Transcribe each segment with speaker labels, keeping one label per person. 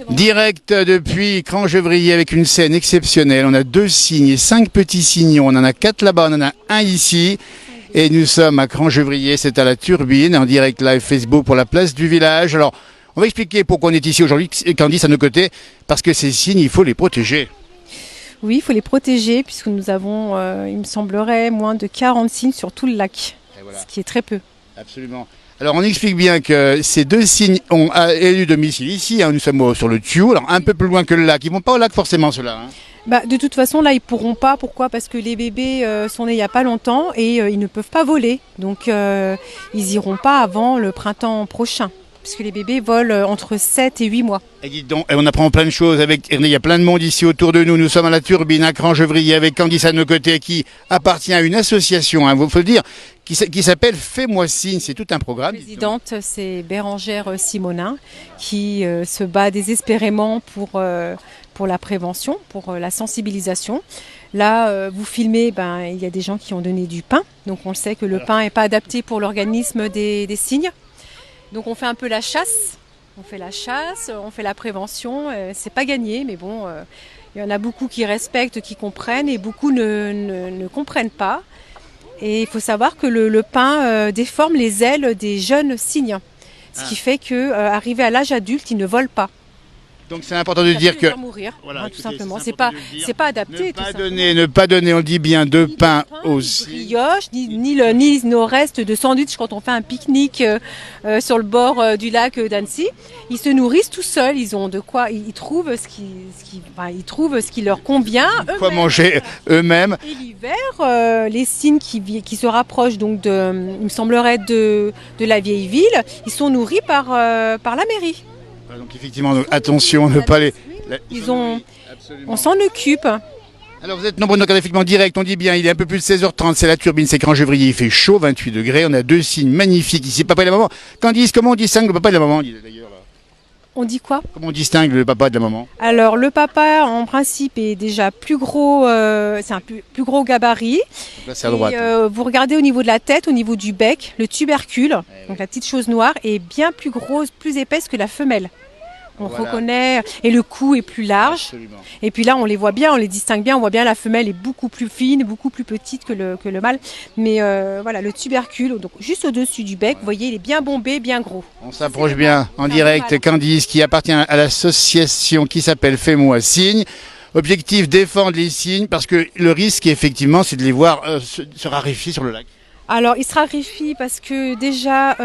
Speaker 1: Direct depuis Cran-Gevrier avec une scène exceptionnelle. On a 2 cygnes et 5 petits signons. On en a 4 là-bas, on en a un ici. Et nous sommes à Cran-Gevrier, c'est à la Turbine, en direct live Facebook pour la place du village. Alors, on va expliquer pourquoi on est ici aujourd'hui, Candice à nos côtés, parce que ces cygnes, il faut les protéger.
Speaker 2: Oui, il faut les protéger puisque nous avons, il me semblerait, moins de 40 cygnes sur tout le lac, voilà. Ce qui est très peu.
Speaker 1: Absolument. Alors on explique bien que ces 2 cygnes ont élu domicile ici, hein, nous sommes sur le Thioux, alors un peu plus loin que le lac. Ils ne vont pas au lac forcément ceux-là. Hein.
Speaker 2: De toute façon là ils ne pourront pas, pourquoi? Parce que les bébés sont nés il n'y a pas longtemps et ils ne peuvent pas voler. Donc ils n'iront pas avant le printemps prochain. Puisque les bébés volent entre 7 et 8 mois.
Speaker 1: Et dites donc, on apprend plein de choses avec Ernie, il y a plein de monde ici autour de nous. Nous sommes à la Turbine, à Cran-Gevrier, avec Candice à nos côtés, qui appartient à une association, il faut le dire, qui s'appelle Fais-moi signe, c'est tout un programme.
Speaker 2: La présidente, c'est Bérangère Simonin, qui se bat désespérément pour la prévention, pour la sensibilisation. Là, vous filmez, il y a des gens qui ont donné du pain, donc on le sait que le pain n'est pas adapté pour l'organisme des cygnes. Donc on fait un peu la chasse, on fait la prévention, c'est pas gagné, mais bon, il y en a beaucoup qui respectent, qui comprennent et beaucoup ne comprennent pas. Et il faut savoir que le pain déforme les ailes des jeunes cygnes, ce qui fait qu'arrivés à l'âge adulte, ils ne volent pas.
Speaker 1: Donc c'est important de dire que
Speaker 2: mourir, voilà, tout simplement. C'est pas adapté.
Speaker 1: Ne pas donner, on dit bien, de pain aux
Speaker 2: brioches, ni nos restes de sandwich quand on fait un pique-nique sur le bord du lac d'Annecy. Ils se nourrissent tout seuls. Ils ont de quoi. Ils trouvent ce qui leur convient.
Speaker 1: Quoi manger eux-mêmes.
Speaker 2: Et l'hiver, les cygnes qui se rapprochent donc il me semblerait de la vieille ville, ils sont nourris par la mairie.
Speaker 1: Donc effectivement, attention, ne pas les...
Speaker 2: On s'en occupe.
Speaker 1: Alors vous êtes nombreux donc effectivement direct, on dit bien, il est un peu plus de 16h30, c'est la Turbine, c'est Cran-Gevrier, il fait chaud, 28 degrés, on a 2 cygnes magnifiques ici, papa et la maman. Candice, comment on distingue le papa et la maman d'ailleurs là?
Speaker 2: On dit quoi?
Speaker 1: Comment on distingue le papa de la maman?
Speaker 2: Alors le papa en principe est déjà plus gros, c'est un plus gros gabarit.
Speaker 1: Donc là c'est à droite.
Speaker 2: Vous regardez au niveau de la tête, au niveau du bec, le tubercule, donc la petite chose noire, est bien plus grosse, plus épaisse que la femelle. On reconnaît, et le cou est plus large.
Speaker 1: Absolument.
Speaker 2: Et puis là on les voit bien, on les distingue bien, on voit bien la femelle est beaucoup plus fine, beaucoup plus petite que le mâle. Mais voilà, le tubercule, donc juste au-dessus du bec, vous voyez, il est bien bombé, bien gros.
Speaker 1: On s'approche bien en direct, Candice qui appartient à l'association qui s'appelle Fais-moi signe. Objectif, défendre les cygnes, parce que le risque effectivement c'est de les voir se raréfier sur le lac.
Speaker 2: Alors, il se raréfie parce que déjà,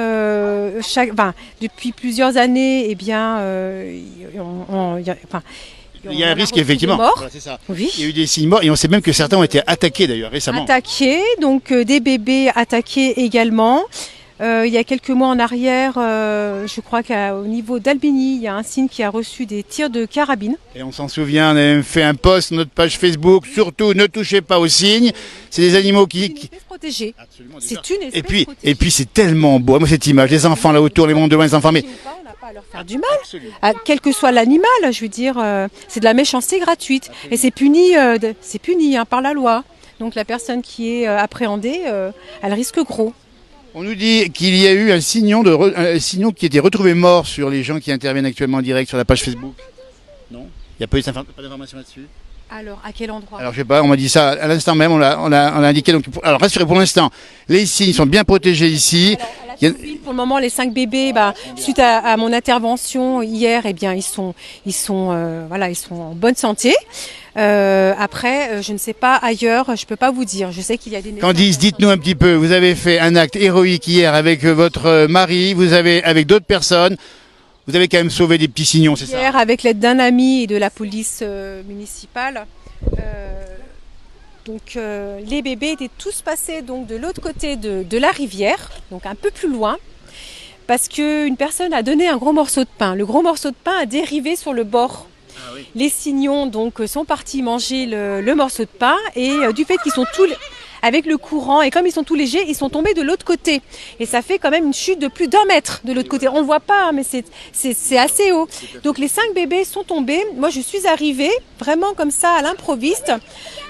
Speaker 2: depuis plusieurs années, il y a
Speaker 1: un risque effectivement.
Speaker 2: Voilà,
Speaker 1: c'est ça.
Speaker 2: Oui.
Speaker 1: Il y a eu des cygnes morts et on sait même que certains ont été attaqués d'ailleurs récemment.
Speaker 2: Attaqués, donc des bébés attaqués également. Il y a quelques mois en arrière, je crois qu'au niveau d'Albigny, il y a un cygne qui a reçu des tirs de carabine.
Speaker 1: Et on s'en souvient, on a même fait un post sur notre page Facebook, surtout ne touchez pas aux cygnes. C'est des animaux qui...
Speaker 2: C'est une espèce protégée.
Speaker 1: Absolument,
Speaker 2: c'est une espèce
Speaker 1: protégée.
Speaker 2: Et
Speaker 1: puis c'est tellement beau, moi cette image, les enfants là autour, les mondes de loin, les enfants, mais...
Speaker 2: On n'a pas à leur faire du mal, quel que soit l'animal, je veux dire, c'est de la méchanceté gratuite. Absolument. Et c'est puni par la loi. Donc la personne qui est appréhendée, elle risque gros.
Speaker 1: On nous dit qu'il y a eu un signon qui était retrouvé mort sur les gens qui interviennent actuellement en direct sur la page Facebook. Non? Il n'y a pas eu d'information là-dessus?
Speaker 2: Alors, à quel endroit?
Speaker 1: Alors, je sais pas, on m'a dit ça à l'instant même, on l'a indiqué. Donc, alors, rassurez pour l'instant, les cygnes sont bien protégés ici.
Speaker 2: Alors, pour le moment, les 5 bébés, suite à mon intervention hier, ils sont en bonne santé. Après, je ne sais pas ailleurs, je ne peux pas vous dire. Je sais qu'il y a des...
Speaker 1: Candice, dites-nous un petit peu, vous avez fait un acte héroïque hier avec votre mari, vous avez avec d'autres personnes, vous avez quand même sauvé des petits signons, c'est ça?
Speaker 2: Hier, avec l'aide d'un ami et de la police municipale, les bébés étaient tous passés donc, de l'autre côté de la rivière, donc un peu plus loin, parce qu'une personne a donné un gros morceau de pain. Le gros morceau de pain a dérivé sur le bord. Ah oui. Les signons donc, sont partis manger le morceau de pain et du fait qu'ils sont tous... Avec le courant, et comme ils sont tout légers, ils sont tombés de l'autre côté. Et ça fait quand même une chute de plus d'1 mètre de l'autre côté. On ne le voit pas, mais c'est assez haut. Donc les 5 bébés sont tombés. Moi, je suis arrivée vraiment comme ça à l'improviste,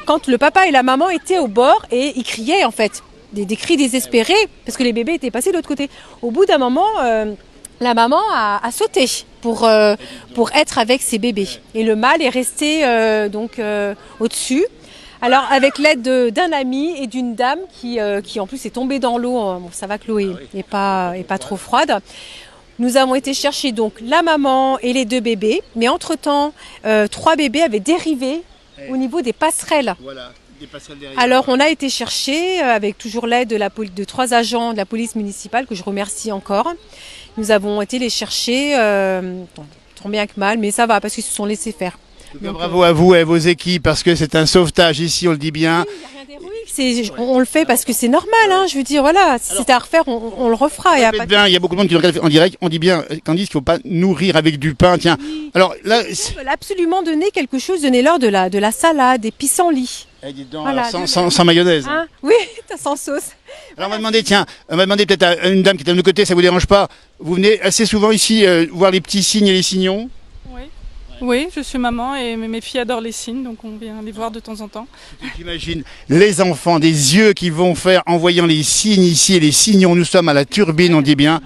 Speaker 2: quand le papa et la maman étaient au bord et ils criaient en fait. Des cris désespérés, parce que les bébés étaient passés de l'autre côté. Au bout d'un moment, la maman a sauté pour être avec ses bébés. Et le mâle est resté au-dessus. Alors avec l'aide d'un ami et d'une dame qui en plus est tombée dans l'eau, bon, ça va que l'eau est pas trop froide. Nous avons été chercher donc la maman et les 2 bébés, mais entre-temps, 3 bébés avaient dérivé au niveau des passerelles.
Speaker 1: Voilà, des passerelles derrière.
Speaker 2: Alors on a été chercher avec toujours l'aide de 3 agents de la police municipale que je remercie encore. Nous avons été les chercher, tant bien que mal, mais ça va parce qu'ils se sont laissés faire.
Speaker 1: Donc, bravo à vous et à vos équipes parce que c'est un sauvetage ici, on le dit bien.
Speaker 2: Oui, il n'y a rien d'héroïque, on le fait parce que c'est normal, hein, je veux dire, voilà, si c'était à refaire, on le refera. Il
Speaker 1: y a beaucoup de monde qui nous regarde en direct, on dit bien, Candice, qu'il ne faut pas nourrir avec du pain, tiens.
Speaker 2: Oui.
Speaker 1: Alors là...
Speaker 2: On veut absolument donner quelque chose, donnez-leur de la salade, des pissenlits.
Speaker 1: Dites donc,
Speaker 2: Voilà,
Speaker 1: alors, sans mayonnaise.
Speaker 2: Hein, oui, sans sauce.
Speaker 1: Alors on va demander peut-être à une dame qui est de l'autre côté, ça vous dérange pas, vous venez assez souvent ici voir les petits cygnes et les signons?
Speaker 3: Oui, je suis maman et mes filles adorent les cygnes, donc on vient les voir de temps en temps.
Speaker 1: J'imagine les enfants, des yeux qu'ils vont faire en voyant les cygnes ici et les signons. Nous sommes à la Turbine, on dit bien.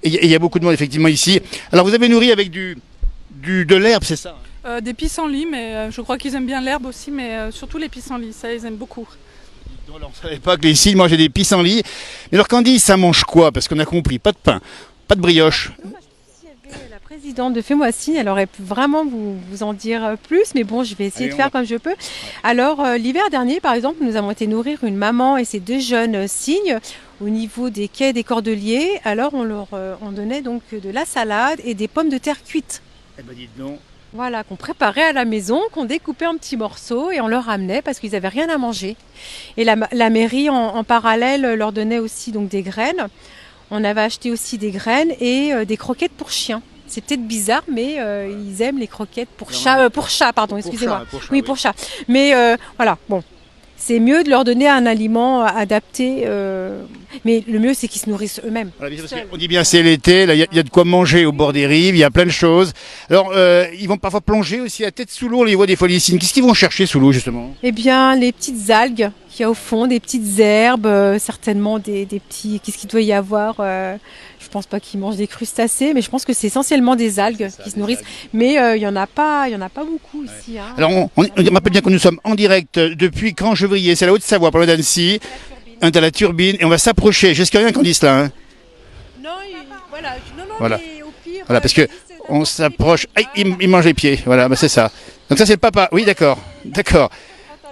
Speaker 1: Et il y a beaucoup de monde effectivement ici. Alors vous avez nourri avec de l'herbe, c'est ça?
Speaker 3: Des pissenlits, mais je crois qu'ils aiment bien l'herbe aussi, mais surtout les pissenlits, ça ils aiment beaucoup.
Speaker 1: On ne savait pas que les cygnes mangeaient des pissenlits. Mais alors Candice, ça mange quoi? Parce qu'on a compris, pas de pain, pas de brioche.
Speaker 2: La présidente de Fais-moi signe, elle aurait pu vraiment vous en dire plus, mais bon, je vais essayer de faire comme je peux. Alors, l'hiver dernier, par exemple, nous avons été nourrir une maman et ses 2 jeunes cygnes au niveau des quais des Cordeliers. Alors, on donnait donc de la salade et des pommes de terre cuites.
Speaker 1: Eh ben dites donc.
Speaker 2: Voilà, qu'on préparait à la maison, qu'on découpait en petits morceaux et on leur ramenait parce qu'ils n'avaient rien à manger. Et la mairie, en parallèle, leur donnait aussi donc des graines. On avait acheté aussi des graines et des croquettes pour chiens. C'est peut-être bizarre, mais ils aiment les croquettes pour chat, pardon, excusez-moi. Oui, pour chat. Mais voilà, bon, c'est mieux de leur donner un aliment adapté, mais le mieux c'est qu'ils se nourrissent eux-mêmes.
Speaker 1: Voilà, on dit bien c'est l'été, il y a de quoi manger au bord des rives, il y a plein de choses. Alors, ils vont parfois plonger aussi à tête sous l'eau, on les voit des fois les cygnes. Qu'est-ce qu'ils vont chercher sous l'eau justement?
Speaker 2: Eh bien, les petites algues qu'il y a au fond, des petites herbes, certainement des petits... Qu'est-ce qu'il doit y avoir je pense pas qu'ils mangent des crustacés, mais je pense que c'est essentiellement des algues qui se nourrissent. Mais il y en a pas beaucoup ici. Hein.
Speaker 1: Alors on rappelle bien que nous sommes en direct depuis Cran-Gevrier, c'est la Haute-Savoie, pour le d'Annecy. On est à la Turbine et on va s'approcher. J'espère rien qu'on dise là. Hein.
Speaker 2: Non,
Speaker 1: Voilà.
Speaker 2: Mais au pire,
Speaker 1: voilà, parce que on s'approche. Ah, il mange les pieds. Voilà, bah c'est ça. Donc ça c'est le papa. Oui, d'accord.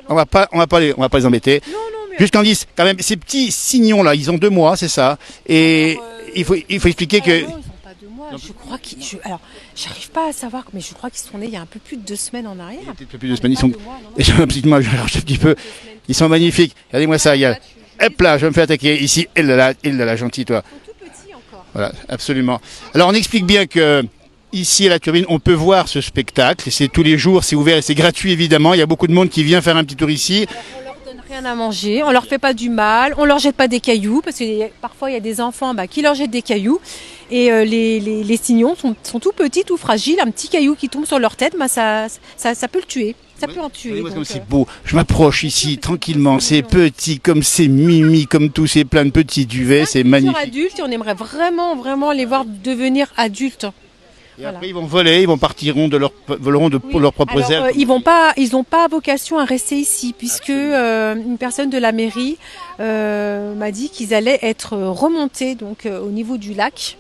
Speaker 1: On va pas les embêter.
Speaker 2: Non, mais...
Speaker 1: Juste Candice, quand même, ces petits signons là, ils ont 2 mois, c'est ça. Et il faut expliquer que.
Speaker 2: Non, ils n'ont pas 2 mois. Je crois qu'ils. Alors, j'arrive pas à savoir, mais je crois qu'ils sont nés il y a un peu plus de 2 semaines en arrière.
Speaker 1: Peut-être un peu plus de 2 semaines. Ils sont. Et j'ai un petit un petit peu. Ils sont magnifiques. Regardez-moi ça. Hop là, je vais me faire attaquer ici. Il là, gentil toi.
Speaker 2: Ils sont tout petits encore.
Speaker 1: Voilà, absolument. Alors on explique bien que. Ici à la Turbine, on peut voir ce spectacle. C'est tous les jours, c'est ouvert et c'est gratuit évidemment. Il y a beaucoup de monde qui vient faire un petit tour ici.
Speaker 2: Alors, on leur donne rien à manger, on leur fait pas du mal, on leur jette pas des cailloux parce que parfois il y a des enfants qui leur jettent des cailloux et les signons sont tout petits, tout fragiles. Un petit caillou qui tombe sur leur tête, ça peut le tuer. Ça peut en tuer.
Speaker 1: Donc, c'est beau. Je m'approche ici tranquillement. C'est petit, comme c'est mimi, comme tout, c'est plein de petits duvets, c'est magnifique.
Speaker 2: Adultes, et on aimerait vraiment les voir devenir adultes.
Speaker 1: Et après, ils vont voler, ils voleront pour leurs propres ailes.
Speaker 2: Ils n'ont pas vocation à rester ici, puisque une personne de la mairie m'a dit qu'ils allaient être remontés donc, au niveau du lac,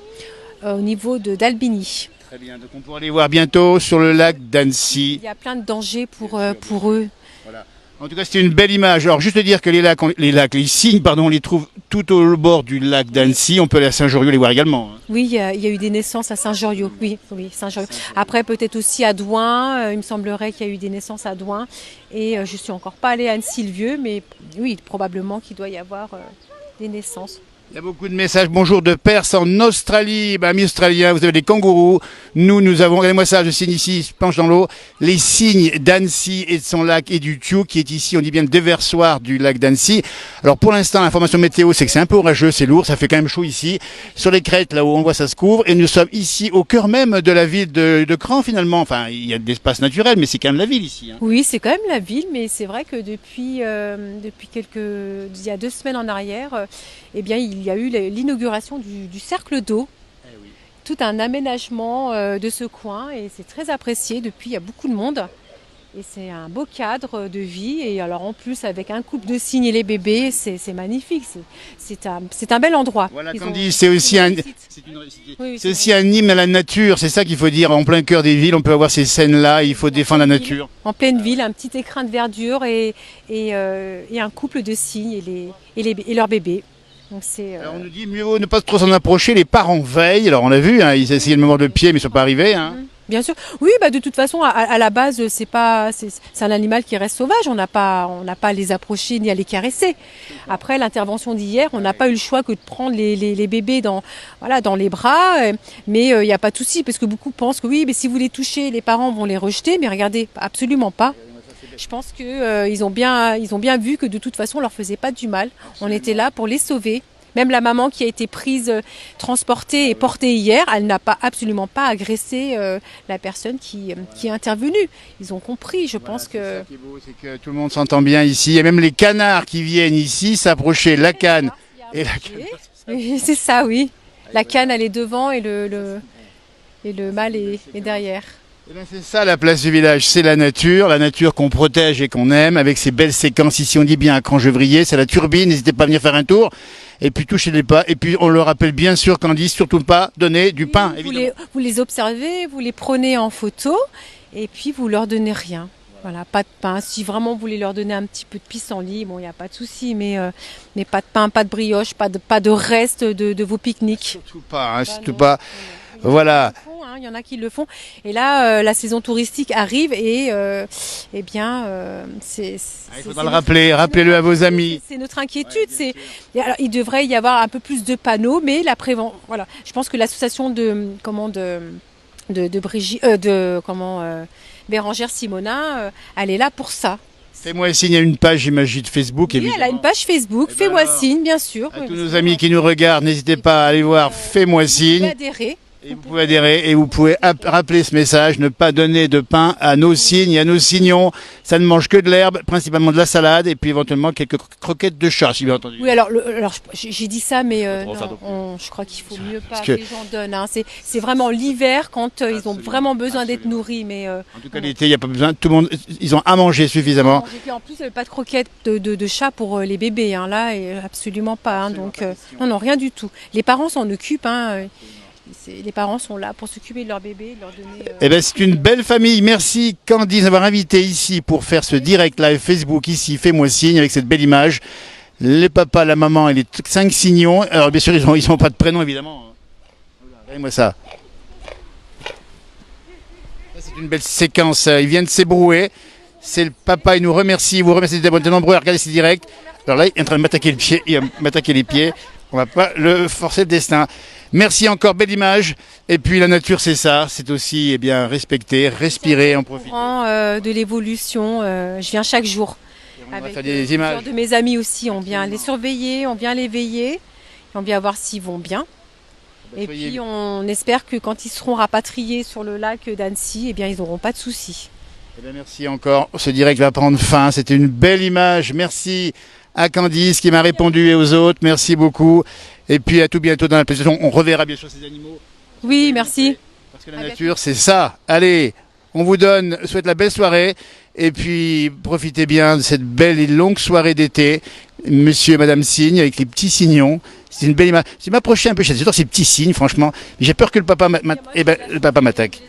Speaker 2: au niveau d'Albigny.
Speaker 1: Très bien, donc on pourra les voir bientôt sur le lac d'Annecy.
Speaker 2: Il y a plein de dangers pour eux.
Speaker 1: Voilà. En tout cas, c'était une belle image. Alors, juste dire que les cygnes, on les trouve tout au bord du lac d'Annecy. On peut aller à Saint-Joriot les voir également. Hein.
Speaker 2: Oui, il y a eu des naissances à Saint-Joriot. Oui, Saint-Joriot. Après, peut-être aussi à Douin. Il me semblerait qu'il y a eu des naissances à Douin. Et je suis encore pas allée à Annecy-le-Vieux, mais oui, probablement qu'il doit y avoir des naissances.
Speaker 1: Il y a beaucoup de messages. Bonjour de Perse en Australie. Amis australiens, vous avez des kangourous. Nous avons, regardez-moi ça, je signe ici, je penche dans l'eau. Les cygnes d'Annecy et de son lac et du Thiou, qui est ici, on dit bien le déversoir du lac d'Annecy. Alors pour l'instant, l'information météo, c'est que c'est un peu orageux, c'est lourd, ça fait quand même chaud ici. Sur les crêtes, là où on voit ça se couvre. Et nous sommes ici au cœur même de la ville de Cran finalement. Enfin, il y a de l'espace naturel, mais c'est quand même la ville ici. Hein.
Speaker 2: Oui, c'est quand même la ville, mais c'est vrai que il y a 2 semaines en arrière, eh bien, il y a eu l'inauguration du cercle d'eau. tout un aménagement de ce coin et c'est très apprécié. Depuis, il y a beaucoup de monde. Et c'est un beau cadre de vie. Et alors en plus, avec un couple de cygnes et les bébés, c'est magnifique. C'est un bel endroit.
Speaker 1: Voilà, Candice, c'est aussi un hymne à la nature. C'est ça qu'il faut dire. En plein cœur des villes, on peut avoir ces scènes-là. Il faut défendre la nature.
Speaker 2: En pleine ville, un petit écrin de verdure et un couple de cygnes et leurs bébés. Donc
Speaker 1: alors on nous dit mieux vaut ne pas trop s'en approcher. Les parents veillent. Alors on l'a vu, hein, ils essayaient de me mordre le pied, mais ils ne sont pas arrivés. Hein.
Speaker 2: Bien sûr, oui, de toute façon, à la base, c'est un animal qui reste sauvage. On n'a pas à les approcher ni à les caresser. Après l'intervention d'hier, on n'a pas eu le choix que de prendre les bébés dans les bras. Mais il n'y a pas de souci, parce que beaucoup pensent que oui, mais si vous les touchez, les parents vont les rejeter. Mais regardez, absolument pas. Je pense que ils ont bien vu que de toute façon, on leur faisait pas du mal. On était là pour les sauver. Même la maman qui a été prise, transportée et portée hier, elle n'a absolument pas agressé la personne qui est intervenue. Ils ont compris, je pense que...
Speaker 1: Ce qui est beau, c'est que tout le monde s'entend bien ici. Et même les canards qui viennent ici s'approcher, la canne. Et la canne.
Speaker 2: Oui, c'est ça, oui. La canne, elle est devant et le mâle est derrière.
Speaker 1: Eh bien, c'est ça la place du village, c'est la nature qu'on protège et qu'on aime, avec ces belles séquences ici, on dit bien à Crangevrier, c'est la turbine, n'hésitez pas à venir faire un tour, et puis touchez les pas, et puis on le rappelle bien sûr Candice, surtout pas donner du pain, évidemment.
Speaker 2: Vous les observez, vous les prenez en photo, et puis vous leur donnez rien. Voilà, pas de pain. Si vraiment vous voulez leur donner un petit peu de pissenlit, bon, il n'y a pas de souci, mais pas de pain, pas de brioche, pas de reste de vos pique-niques.
Speaker 1: Surtout pas, surtout pas. Voilà.
Speaker 2: Il y en a qui le font. Et là, la saison touristique arrive et il
Speaker 1: faudra le rappeler, rappelez-le à vos amis.
Speaker 2: C'est notre inquiétude. Alors, il devrait y avoir un peu plus de panneaux, mais voilà. Je pense que l'association Bérengère Simonin, elle est là pour ça.
Speaker 1: Fais-moi signe, il y a une page, j'imagine, Facebook.
Speaker 2: Oui, elle a une page Facebook, Fais-moi signe, bien sûr.
Speaker 1: À tous nos amis qui nous regardent, n'hésitez pas à aller voir Fais-moi signe.
Speaker 2: Vous pouvez adhérer.
Speaker 1: Et vous pouvez adhérer et vous pouvez rappeler ce message, ne pas donner de pain à nos cygnes et à nos signons. Ça ne mange que de l'herbe, principalement de la salade et puis éventuellement quelques croquettes de chat, si bien entendu.
Speaker 2: Oui, alors j'ai dit ça, mais je crois qu'il faut mieux pas que les gens donnent. Hein. C'est vraiment l'hiver quand ils ont vraiment besoin d'être nourris. Mais,
Speaker 1: en tout cas, l'été, il n'y a pas besoin. Tout le monde, ils ont à manger suffisamment.
Speaker 2: En plus, il n'y avait pas de croquettes de chat pour les bébés. Hein. Là, absolument pas. Hein. Donc, non, rien du tout. Les parents s'en occupent. Hein. Les parents sont là pour s'occuper de leur bébé, de leur donner...
Speaker 1: Eh ben, c'est une belle famille. Merci Candice d'avoir invité ici pour faire ce direct live Facebook ici. Fais-moi signe avec cette belle image. Les papas, la maman et les 5 signons. Alors bien sûr, ils n'ont pas de prénom évidemment. Regardez-moi ça. C'est une belle séquence. Ils viennent s'ébrouer. C'est le papa, il nous remercie. Vous remercie d'être nombreux à regarder ce direct. Alors là, il est en train de m'attaquer le pied. Il va m'attaquer les pieds. On va pas le forcer le destin. Merci encore, belle image. Et puis la nature, c'est ça. C'est aussi respecter, respirer, en profiter.
Speaker 2: De l'évolution. Je viens chaque jour.
Speaker 1: On va faire des images.
Speaker 2: De mes amis aussi, on vient les surveiller, on vient les veiller. On vient voir s'ils vont bien. Et puis on espère que quand ils seront rapatriés sur le lac d'Annecy, ils n'auront pas de soucis.
Speaker 1: Merci encore. Ce direct va prendre fin. C'était une belle image. Merci à Candice qui m'a répondu et aux autres. Merci beaucoup. Et puis à tout bientôt dans la présentation. On reverra bien sûr ces animaux.
Speaker 2: Oui, merci.
Speaker 1: Parce que la nature, c'est ça. Allez, on vous souhaite la belle soirée. Et puis profitez bien de cette belle et longue soirée d'été. Monsieur et Madame Cygne avec les petits signons. C'est une belle image. Je m'approcher un peu. J'adore ces petits cygnes, franchement. Mais j'ai peur que le papa m'attaque.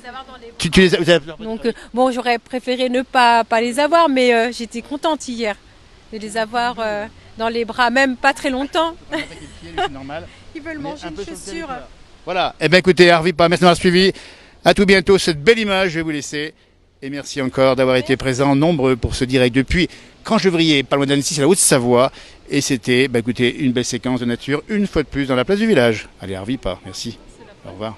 Speaker 2: Donc j'aurais préféré ne pas les avoir, mais j'étais contente hier de les avoir dans les bras, même pas très longtemps. Ils veulent manger une chaussure.
Speaker 1: Voilà. Écoutez, Arvipa, merci d'avoir suivi. À tout bientôt. Cette belle image, je vais vous laisser. Et merci encore d'avoir été présents nombreux pour ce direct depuis Crangevrier, pas loin d'Annecy, c'est la Haute-Savoie. Et c'était, écoutez, une belle séquence de nature, une fois de plus, dans la place du village. Allez, Arvipa, merci. Au revoir.